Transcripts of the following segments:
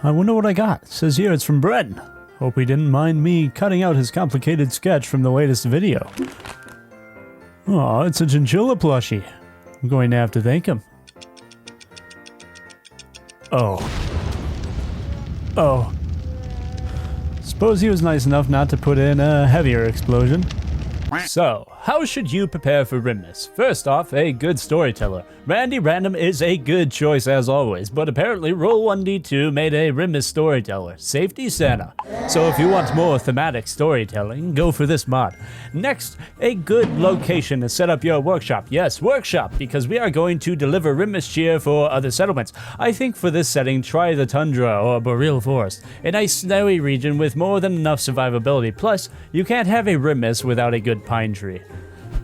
I wonder what I got. It says here it's from Bren. Hope he didn't mind me cutting out his complicated sketch from the latest video. Aw, it's a chinchilla plushie. I'm going to have to thank him. Oh. Suppose he was nice enough not to put in a heavier explosion. So, how should you prepare for Rimmas? First off, a good storyteller. Randy Random is a good choice as always, but apparently Roll1D2 made a Rimmas storyteller, Safety Santa. So if you want more thematic storytelling, go for this mod. Next, a good location to set up your workshop. Yes, workshop, because we are going to deliver Rimmas cheer for other settlements. I think for this setting, try the tundra or boreal forest, a nice snowy region with more than enough survivability. Plus, you can't have a Rimmas without a good pine tree.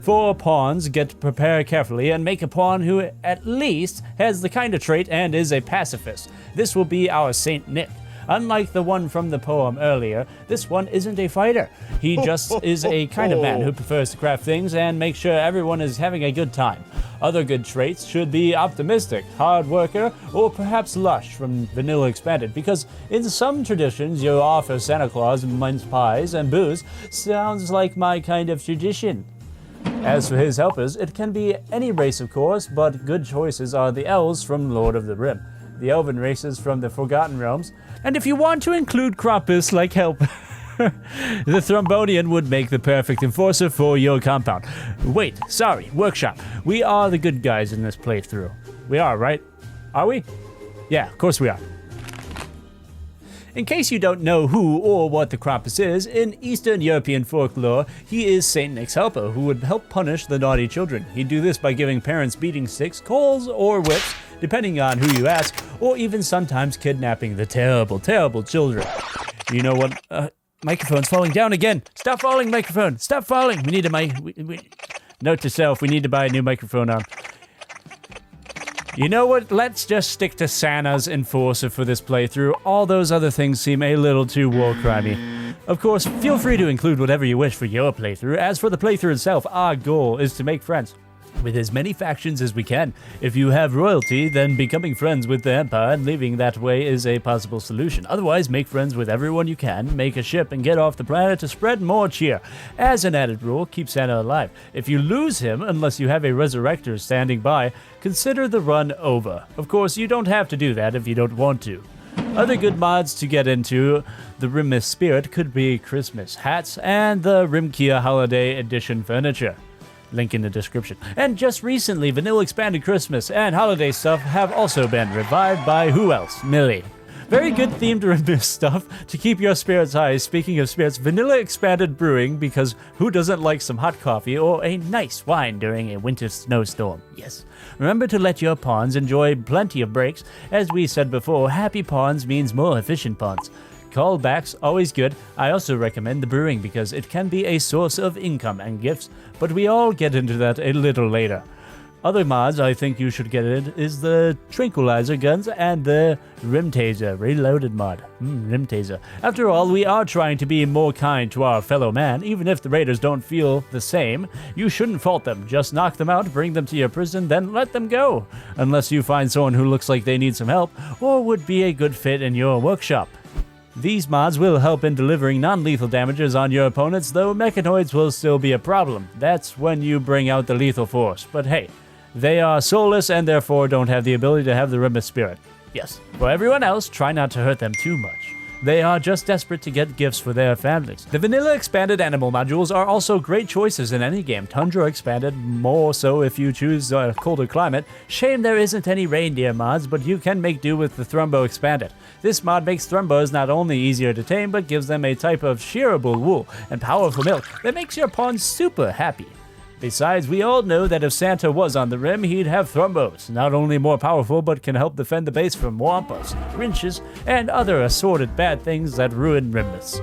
For pawns, get to prepare carefully and make a pawn who at least has the kind of trait and is a pacifist. This will be our Saint Nick. Unlike the one from the poem earlier, this one isn't a fighter. He just is a kind of man who prefers to craft things and make sure everyone is having a good time. Other good traits should be optimistic, hard worker, or perhaps lush from Vanilla Expanded, because in some traditions you offer Santa Claus mince pies and booze. Sounds like my kind of tradition. As for his helpers, it can be any race of course, but good choices are the elves from Lord of the Rim, the elven races from the Forgotten Realms, and if you want to include Krampus like helper, the Thrombonian would make the perfect enforcer for your compound. Wait, sorry, workshop. We are the good guys in this playthrough. We are, right? Are we? Yeah, of course we are. In case you don't know who or what the Krampus is, in Eastern European folklore, he is Saint Nick's helper who would help punish the naughty children. He'd do this by giving parents beating sticks, coals, or whips, depending on who you ask, or even sometimes kidnapping the terrible, terrible children. You know what? Microphone's falling down again. Stop falling, microphone. Stop falling. We need a mic. Note to self, we need to buy a new microphone on. You know what? Let's just stick to Santa's enforcer for this playthrough. All those other things seem a little too war crimey. Of course, feel free to include whatever you wish for your playthrough. As for the playthrough itself, our goal is to make friends with as many factions as we can. If you have royalty, then becoming friends with the Empire and leaving that way is a possible solution. Otherwise, make friends with everyone you can, make a ship, and get off the planet to spread more cheer. As an added rule, keep Santa alive. If you lose him, unless you have a resurrector standing by, consider the run over. Of course, you don't have to do that if you don't want to. Other good mods to get into the Rimmas spirit could be Christmas hats and the Rimkia Holiday Edition furniture. Link in the description. And just recently, Vanilla Expanded Christmas and holiday stuff have also been revived by who else? Millie. Very good themed Rimmas stuff to keep your spirits high. Speaking of spirits, Vanilla Expanded Brewing, because who doesn't like some hot coffee or a nice wine during a winter snowstorm? Yes. Remember to let your pawns enjoy plenty of breaks. As we said before, happy pawns means more efficient pawns. Callbacks, always good. I also recommend the brewing because it can be a source of income and gifts, but we all get into that a little later. Other mods I think you should get in is the Tranquilizer Guns and the Rim Taser Reloaded mod. Rim Taser. After all, we are trying to be more kind to our fellow man, even if the raiders don't feel the same. You shouldn't fault them. Just knock them out, bring them to your prison, then let them go. Unless you find someone who looks like they need some help, or would be a good fit in your workshop. These mods will help in delivering non-lethal damages on your opponents, though mechanoids will still be a problem. That's when you bring out the lethal force. But hey, they are soulless and therefore don't have the ability to have the Rimmas spirit. Yes, for everyone else, try not to hurt them too much. They are just desperate to get gifts for their families. The Vanilla Expanded Animal modules are also great choices in any game. Tundra Expanded, more so if you choose a colder climate. Shame there isn't any reindeer mods, but you can make do with the Thrumbo Expanded. This mod makes Thrumbos not only easier to tame, but gives them a type of shearable wool and powerful milk that makes your pawns super happy. Besides, we all know that if Santa was on the rim, he'd have Thrumbos, not only more powerful, but can help defend the base from Wampas, Grinches, and other assorted bad things that ruin Rimmas.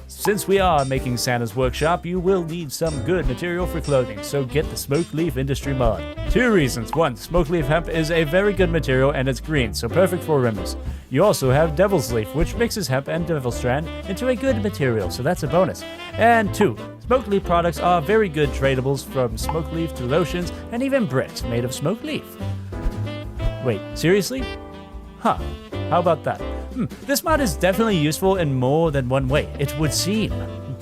Since we are making Santa's workshop, you will need some good material for clothing, so get the Smoke Leaf Industry mod. 2 reasons. 1, Smoke Leaf Hemp is a very good material and it's green, so perfect for Rimmas. You also have Devil's Leaf, which mixes hemp and Devil Strand into a good material, so that's a bonus. And 2, Smoke Leaf products are very good tradables, from smoke leaf to lotions and even bricks made of smoke leaf. Wait, seriously? Huh, how about that? This mod is definitely useful in more than one way, it would seem.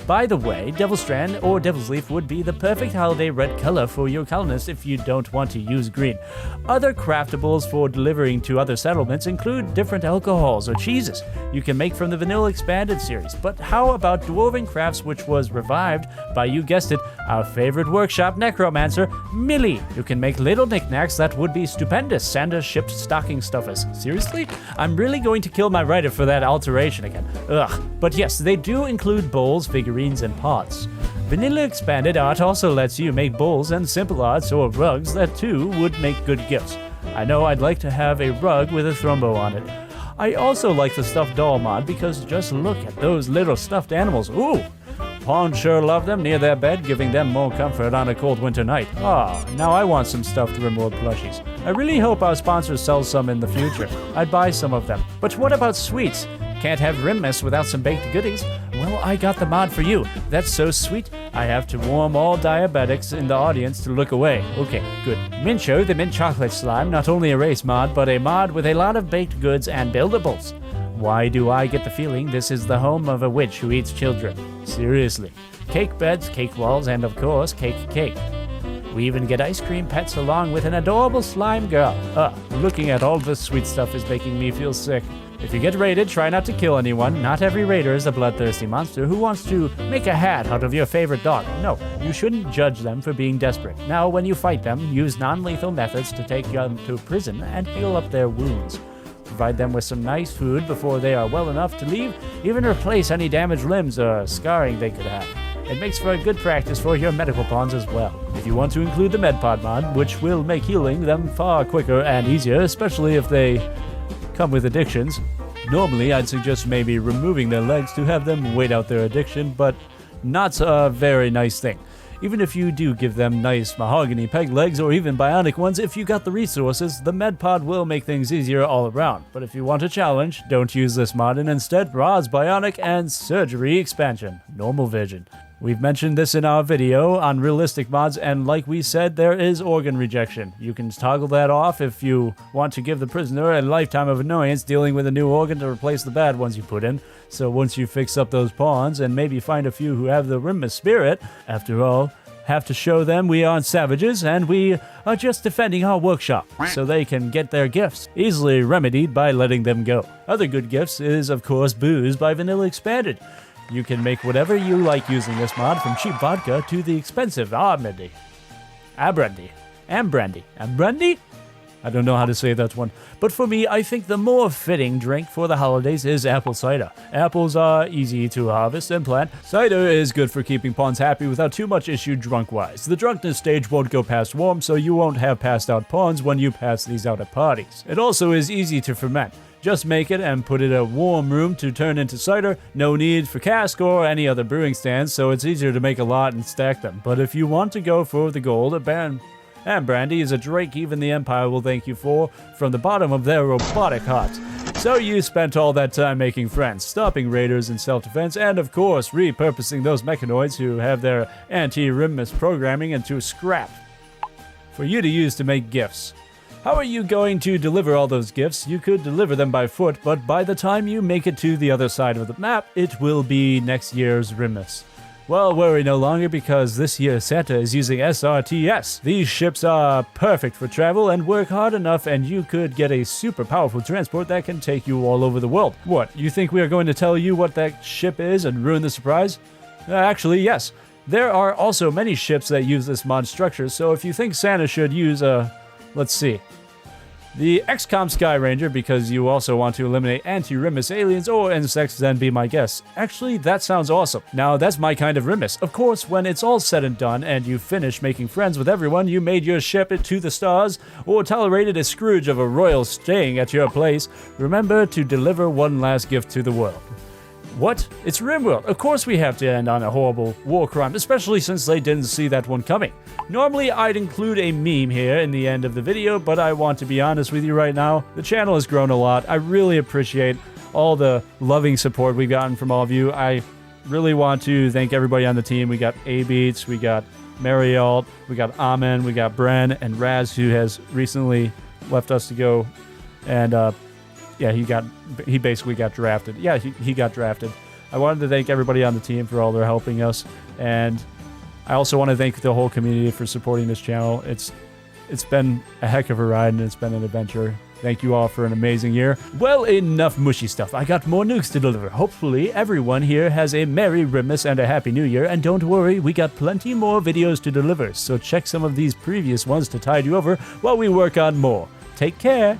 By the way, Devil's Strand or Devil's Leaf would be the perfect holiday red color for your colonists if you don't want to use green. Other craftables for delivering to other settlements include different alcohols or cheeses you can make from the Vanilla Expanded series. But how about Dwarven Crafts, which was revived by, you guessed it, our favorite workshop necromancer, Millie, who can make little knickknacks that would be stupendous Santa-shipped stocking stuffers. Seriously? I'm really going to kill my writer for that alteration again. Ugh. But yes, they do include bowls, figurines, and pots. Vanilla Expanded Art also lets you make bowls and simple arts or rugs that too would make good gifts. I know I'd like to have a rug with a thrombo on it. I also like the stuffed doll mod because just look at those little stuffed animals. Ooh! Pawns sure love them near their bed, giving them more comfort on a cold winter night. Now I want some stuffed Rimworld plushies. I really hope our sponsor sells some in the future. I'd buy some of them. But what about sweets? Can't have Rimmas without some baked goodies. Well, I got the mod for you. That's so sweet, I have to warn all diabetics in the audience to look away. Okay, good. Mincho, the mint chocolate slime, not only a race mod, but a mod with a lot of baked goods and buildables. Why do I get the feeling this is the home of a witch who eats children? Seriously. Cake beds, cake walls, and of course, cake. We even get ice cream pets along with an adorable slime girl. Looking at all this sweet stuff is making me feel sick. If you get raided, try not to kill anyone. Not every raider is a bloodthirsty monster who wants to make a hat out of your favorite dog. No, you shouldn't judge them for being desperate. Now, when you fight them, use non-lethal methods to take them to prison and heal up their wounds. Provide them with some nice food before they are well enough to leave. Even replace any damaged limbs or scarring they could have. It makes for a good practice for your medical pawns as well. If you want to include the MedPod mod, which will make healing them far quicker and easier, especially if they come with addictions. Normally, I'd suggest maybe removing their legs to have them wait out their addiction, but not a very nice thing. Even if you do give them nice mahogany peg legs or even bionic ones, if you got the resources, the MedPod will make things easier all around. But if you want a challenge, don't use this mod and instead Rod's Bionic and Surgery Expansion, Normal Vision. We've mentioned this in our video on realistic mods, and like we said, there is organ rejection. You can toggle that off if you want to give the prisoner a lifetime of annoyance dealing with a new organ to replace the bad ones you put in. So once you fix up those pawns and maybe find a few who have the Rimma spirit, after all, have to show them we aren't savages and we are just defending our workshop so they can get their gifts, easily remedied by letting them go. Other good gifts is, of course, booze by Vanilla Expanded. You can make whatever you like using this mod, from cheap vodka to the expensive Ambrandy. I don't know how to say that one. But for me, I think the more fitting drink for the holidays is apple cider. Apples are easy to harvest and plant. Cider is good for keeping pawns happy without too much issue drunk-wise. The drunkenness stage won't go past warm, so you won't have passed out pawns when you pass these out at parties. It also is easy to ferment. Just make it and put it in a warm room to turn into cider. No need for cask or any other brewing stands, so it's easier to make a lot and stack them. But if you want to go for the gold, Ambrandy is a drink even the Empire will thank you for from the bottom of their robotic hearts. So you spent all that time making friends, stopping raiders in self-defense, and of course repurposing those mechanoids who have their anti-Rimmus programming into scrap for you to use to make gifts. How are you going to deliver all those gifts? You could deliver them by foot, but by the time you make it to the other side of the map, it will be next year's Rimmus. Well, worry no longer, because this year Santa is using SRTS. These ships are perfect for travel and work hard enough, and you could get a super powerful transport that can take you all over the world. What, you think we are going to tell you what that ship is and ruin the surprise? Actually, yes. There are also many ships that use this mod structure, so if you think Santa should use let's see. The XCOM Sky Ranger, because you also want to eliminate anti-Rimmus aliens or insects, then be my guest. Actually, that sounds awesome. Now, that's my kind of Rimmus. Of course, when it's all said and done and you finish making friends with everyone, you made your ship it to the stars, or tolerated a Scrooge of a royal staying at your place, remember to deliver one last gift to the world. What? It's Rimworld. Of course we have to end on a horrible war crime, especially since they didn't see that one coming. Normally I'd include a meme here in the end of the video, but I want to be honest with you right now. The channel has grown a lot. I really appreciate all the loving support we've gotten from all of you. I really want to thank everybody on the team. We got A-Beats, we got Marialt, we got Amen, we got Bren, and Raz, who has recently left us to go and Yeah, he basically got drafted. Yeah, he got drafted. I wanted to thank everybody on the team for all their helping us, and I also want to thank the whole community for supporting this channel. It's been a heck of a ride, and it's been an adventure. Thank you all for an amazing year. Well, enough mushy stuff. I got more nukes to deliver. Hopefully, everyone here has a Merry Rimmas and a Happy New Year, and don't worry, we got plenty more videos to deliver, so check some of these previous ones to tide you over while we work on more. Take care!